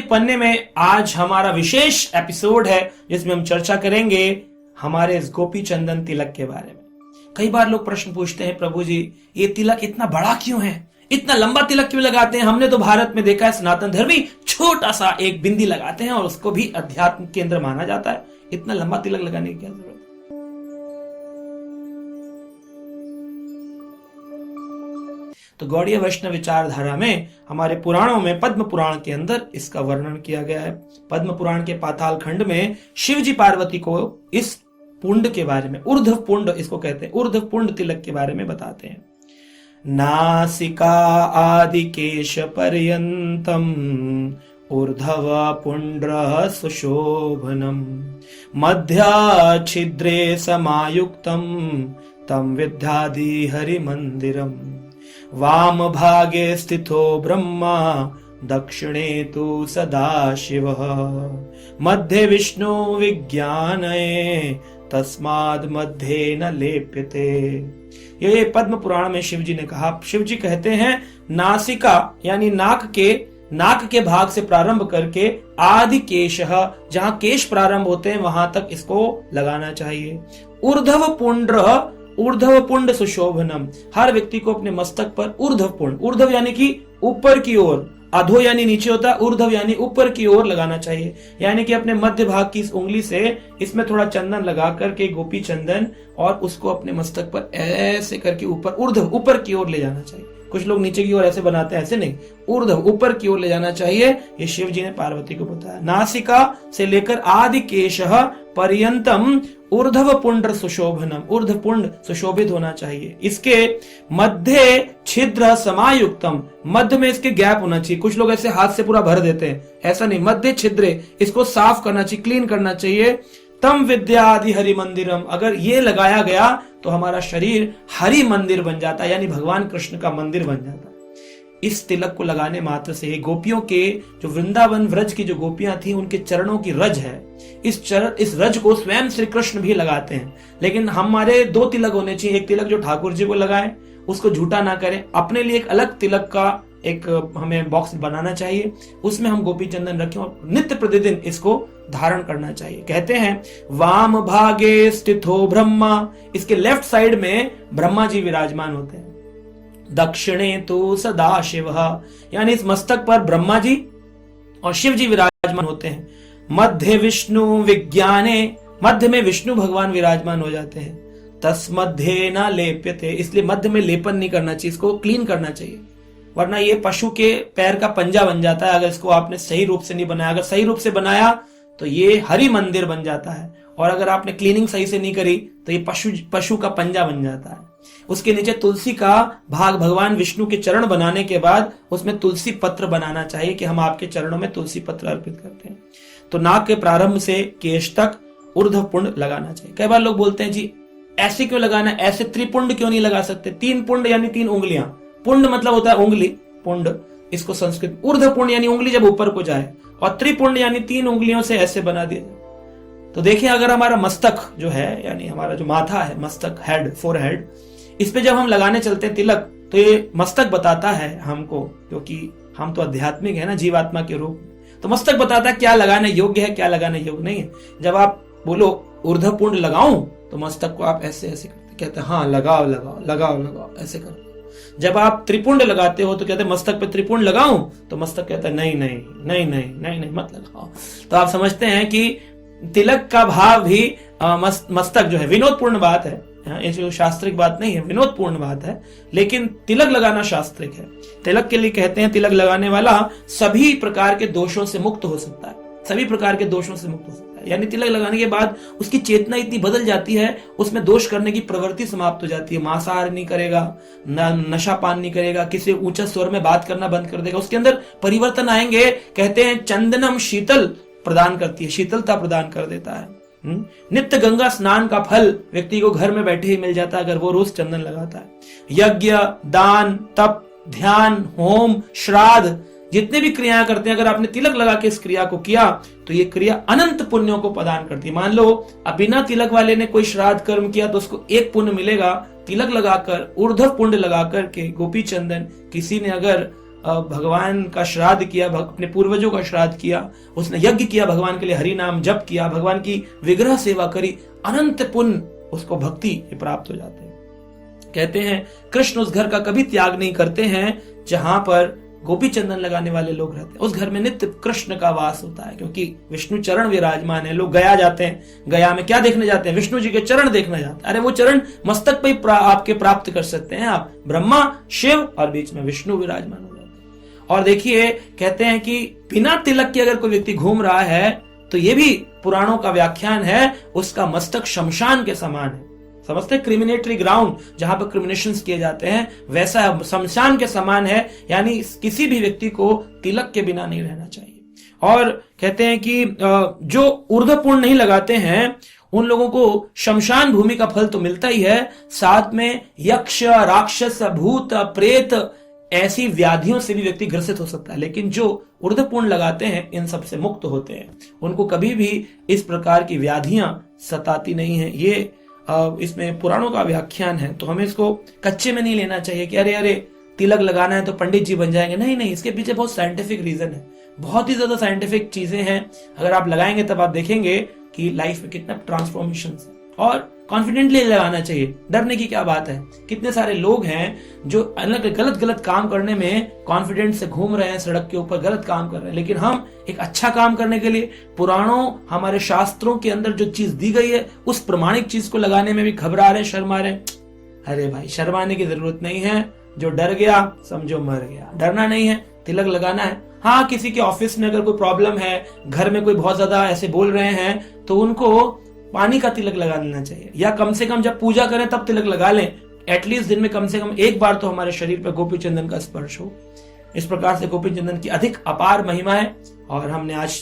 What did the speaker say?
पन्ने में आज हमारा विशेष एपिसोड है जिसमें हम चर्चा करेंगे हमारे इस गोपी चंदन तिलक के बारे में। कई बार लोग प्रश्न पूछते हैं, प्रभु जी ये तिलक इतना बड़ा क्यों है, इतना लंबा तिलक क्यों लगाते हैं? हमने तो भारत में देखा है सनातन धर्मी छोटा सा एक बिंदी लगाते हैं और उसको भी अध्यात्म केंद्र माना जाता है। इतना लंबा तिलक लगाने की क्या जरूरत है? तो गौड़ीय वैष्णव विचारधारा में हमारे पुराणों में पद्म पुराण के अंदर इसका वर्णन किया गया है। पद्म पुराण के पाताल खंड में शिव जी पार्वती को इस पुंड के बारे में, ऊर्ध्व पुंड इसको कहते हैं, ऊर्ध्व पुंड तिलक के बारे में बताते हैं। नासिका आदि केश पर्यंतम ऊर्ध्व पुंड्र सुशोभनम मध्या छिद्रे समायुक्तम तम विद्यादि हरि मंदिरम वाम भागे स्थितो ब्रह्मा दक्षिणे तु सदा शिवः मध्ये विष्णु विज्ञानये तस्माद् मध्ये न लेप्यते। ये पद्म पुराण में शिव जी ने कहा। शिव जी कहते हैं नासिका यानी नाक के भाग से प्रारंभ करके आदि केश, जहां केश प्रारंभ होते हैं वहां तक इसको लगाना चाहिए। ऊर्ध्व पुंड सुशोभनम, हर व्यक्ति को अपने मस्तक पर ऊर्ध्व पुंड, ऊर्ध्व यानी कि ऊपर की ओर, अधो यानी नीचे होता है, ऊर्ध्व यानी ऊपर की ओर लगाना चाहिए। यानी कि अपने मध्य भाग की इस उंगली से इसमें थोड़ा चंदन लगा करके गोपी चंदन और उसको अपने मस्तक पर ऐसे करके ऊपर ऊर्ध्व ऊपर की ओर ले जाना चाहिए। कुछ लोग नीचे की ओर ऐसे बनाते हैं, ऐसे नहीं, ऊर्ध्व ऊपर की ओर ले जाना चाहिए। ये शिव जी ने पार्वती को बताया। नासिका से लेकर आदि केश पर्यंतम ऊर्ध्व पुंड सुशोभनम, ऊर्ध्व पुंड सुशोभित होना चाहिए। इसके मध्य छिद्र समायुक्तम, मध्य में इसके गैप होना चाहिए। कुछ लोग ऐसे हाथ से पूरा भर देते हैं, ऐसा नहीं, मध्य छिद्रे, इसको साफ करना चाहिए, क्लीन करना चाहिए। तम विद्या आदि हरि मंदिरम, अगर ये लगाया गया तो हमारा शरीर हरि मंदिर बन जाता है, यानी भगवान कृष्ण का मंदिर बन जाता है। इस तिलक को लगाने मात्र से गोपियों के, जो वृंदावन व्रज की जो गोपियां थी, उनके चरणों की रज है। इस रज को स्वयं श्री कृष्ण भी लगाते हैं। लेकिन हमारे दो तिलक होने चाहिए। एक तिलक जो ठाकुर जी को लगाए, उसको झूठा ना करें। अपने लिए एक अलग तिलक का एक हमें बॉक्स बनाना चाहिए, उसमें हम गोपी चंदन रखें और नित्य प्रतिदिन इसको धारण करना चाहिए। कहते हैं वाम भागे स्थितो ब्रह्मा, इसके लेफ्ट साइड में ब्रह्मा जी विराजमान होते हैं। दक्षिणे तो सदा शिव, यानी इस मस्तक पर ब्रह्मा जी और शिव जी विराजमान होते हैं। मध्य विष्णु विज्ञाने, मध्य में विष्णु भगवान विराजमान हो जाते हैं। तस्मध्ये न लेप्यते, इसलिए मध्य में लेपन नहीं करना चाहिए, इसको क्लीन करना चाहिए, वरना ये पशु के पैर का पंजा बन जाता है। अगर इसको आपने सही रूप से नहीं बनाया, अगर सही रूप से बनाया तो ये हरि मंदिर बन जाता है, और अगर आपने क्लीनिंग सही से नहीं करी तो ये पशु का पंजा बन जाता है। उसके नीचे तुलसी का भाग, भगवान विष्णु के चरण बनाने के बाद उसमें तुलसी पत्र बनाना चाहिए कि हम आपके चरणों में तुलसी पत्र अर्पित करते हैं। तो नाक के प्रारंभ से केश तक ऊर्ध्व पुंड लगाना चाहिए। कई बार लोग बोलते हैं जी ऐसे क्यों लगाना, ऐसे त्रिपुंड क्यों नहीं लगा सकते? 3 पुंड यानी 3 उंगलियां, पुंड मतलब होता है उंगली, पुंड इसको संस्कृत, ऊर्ध्व पुंड यानी उंगली जब ऊपर को जाए, और त्रिपुंड यानी 3 उंगलियों से ऐसे बना दिया जाए। तो देखिए अगर हमारा मस्तक जो है, यानी हमारा जो माथा है, मस्तक, हेड, फोरहेड, इस पे जब हम लगाने चलते हैं तिलक, तो ये मस्तक बताता है हमको, क्योंकि हम तो आध्यात्मिक है ना, जीवात्मा के रूप, तो मस्तक बताता है क्या लगाने योग्य है, क्या लगाने योग्य नहीं है। जब आप बोलो ऊर्ध्व पुंड लगाऊं, तो मस्तक को आप ऐसे ऐसे करते, कहते हैं हाँ लगाओ लगाओ लगाओ लगाओ, ऐसे करो। जब आप त्रिपुंड लगाते हो तो कहते हैं मस्तक पे त्रिपुंड लगाऊं, तो मस्तक कहता है नहीं नहीं नहीं नहीं नहीं नहीं मत लगाओ। तो आप समझते हैं कि तिलक का भाव भी मस्तक जो है, विनोदपूर्ण बात है, ये जो शास्त्रिक बात नहीं है, विनोदपूर्ण बात है, लेकिन तिलक लगाना शास्त्रिक है। तिलक के लिए कहते हैं तिलक लगाने वाला सभी प्रकार के दोषों से मुक्त हो सकता है, सभी प्रकार के दोषों से मुक्त हो सकता है। यानी तिलक लगाने के बाद उसकी चेतना इतनी बदल जाती है, उसमें दोष करने की प्रवृत्ति समाप्त हो जाती है। मांसाहार नहीं करेगा, नशा पान नहीं करेगा, किसी ऊंचे स्वर में बात करना बंद कर देगा, उसके अंदर परिवर्तन आएंगे। कहते हैं चंदनम शीतल प्रदान करती है, शीतलता प्रदान कर देता है। नित्य गंगा स्नान का फल व्यक्ति को घर में बैठे ही मिल जाता है अगर वो रोज चंदन लगाता है। यज्ञ, दान, तप, ध्यान, होम, श्राद्ध, जितने भी क्रियाएं करते हैं, अगर आपने तिलक लगा के इस क्रिया को किया तो ये क्रिया अनंत पुण्यों को प्रदान करती है। मान लो अब बिना तिलक वाले ने कोई श्राद्ध कर्म किया तो उसको 1 पुण्य मिलेगा। तिलक लगाकर, ऊर्ध्व पुंड लगाकर के गोपी चंदन किसी ने अगर भगवान का श्राद्ध किया, अपने पूर्वजों का श्राद्ध किया, उसने यज्ञ किया, भगवान के लिए हरि नाम जप किया, भगवान की विग्रह सेवा करी, अनंत पुण्य उसको भक्ति प्राप्त हो जाते हैं। कहते हैं कृष्ण उस घर का कभी त्याग नहीं करते हैं जहां पर गोपी चंदन लगाने वाले लोग रहते हैं। उस घर में नित्य कृष्ण का वास होता है, क्योंकि विष्णु चरण विराजमान है। लोग गया जाते हैं, गया में क्या देखने जाते हैं? विष्णु जी के चरण देखने जाते हैं। अरे वो चरण मस्तक पे आपके प्राप्त कर सकते हैं आप। ब्रह्मा, शिव और बीच में विष्णु विराजमान हो जाते हैं। और देखिए कहते हैं कि बिना तिलक के अगर कोई व्यक्ति घूम रहा है तो ये भी पुराणों का व्याख्यान है, उसका मस्तक शमशान के समान है। समझते हैं, क्रिमिनेटरी ग्राउंड जहां पर क्रिमिनेशंस किए जाते हैं, वैसा शमशान के समान है। यानी किसी भी व्यक्ति को तिलक के बिना नहीं रहना चाहिए। और कहते हैं कि जो ऊर्ध्वपुण्य नहीं लगाते हैं उन लोगों को शमशान भूमि का फल तो मिलता ही है, साथ में यक्ष, राक्षस, भूत, प्रेत ऐसी व्याधियों से भी व्यक्ति ग्रसित हो सकता है। लेकिन जो ऊर्ध्वपुण्य लगाते हैं इन सब से मुक्त होते हैं, उनको कभी भी इस प्रकार की व्याधियां सताती नहीं है। ये इसमें पुराणों का व्याख्यान है, तो हमें इसको कच्चे में नहीं लेना चाहिए कि अरे अरे तिलक लगाना है तो पंडित जी बन जाएंगे। नहीं नहीं, इसके पीछे बहुत साइंटिफिक रीजन है, बहुत ही ज्यादा साइंटिफिक चीजें हैं। अगर आप लगाएंगे तब आप देखेंगे कि लाइफ में कितना ट्रांसफॉर्मेशन है। और कॉन्फिडेंटली लगाना चाहिए, डरने की क्या बात है। कितने सारे लोग हैं जो अलग गलत काम करने में कॉन्फिडेंट से घूम रहे हैं, सड़क के ऊपर गलत काम कर रहे हैं, लेकिन हम एक अच्छा काम करने के लिए पुराणों, हमारे शास्त्रों के अंदर जो चीज दी गई है उस प्रमाणिक चीज को लगाने में भी घबरा रहे, शर्मा रहे। अरे भाई, शर्माने की जरूरत नहीं है। जो डर गया समझो मर गया। डरना नहीं है, तिलक लगाना है। हाँ, किसी के ऑफिस में अगर कोई प्रॉब्लम है, घर में कोई बहुत ज्यादा ऐसे बोल रहे हैं, तो उनको पानी का तिलक लगा लेना चाहिए, या कम से कम जब पूजा करें तब तिलक लगा लें। एटलीस्ट दिन में कम से कम एक बार तो हमारे शरीर पर गोपी चंदन का स्पर्श हो। इस प्रकार से गोपी चंदन की अधिक अपार महिमा है। और हमने आज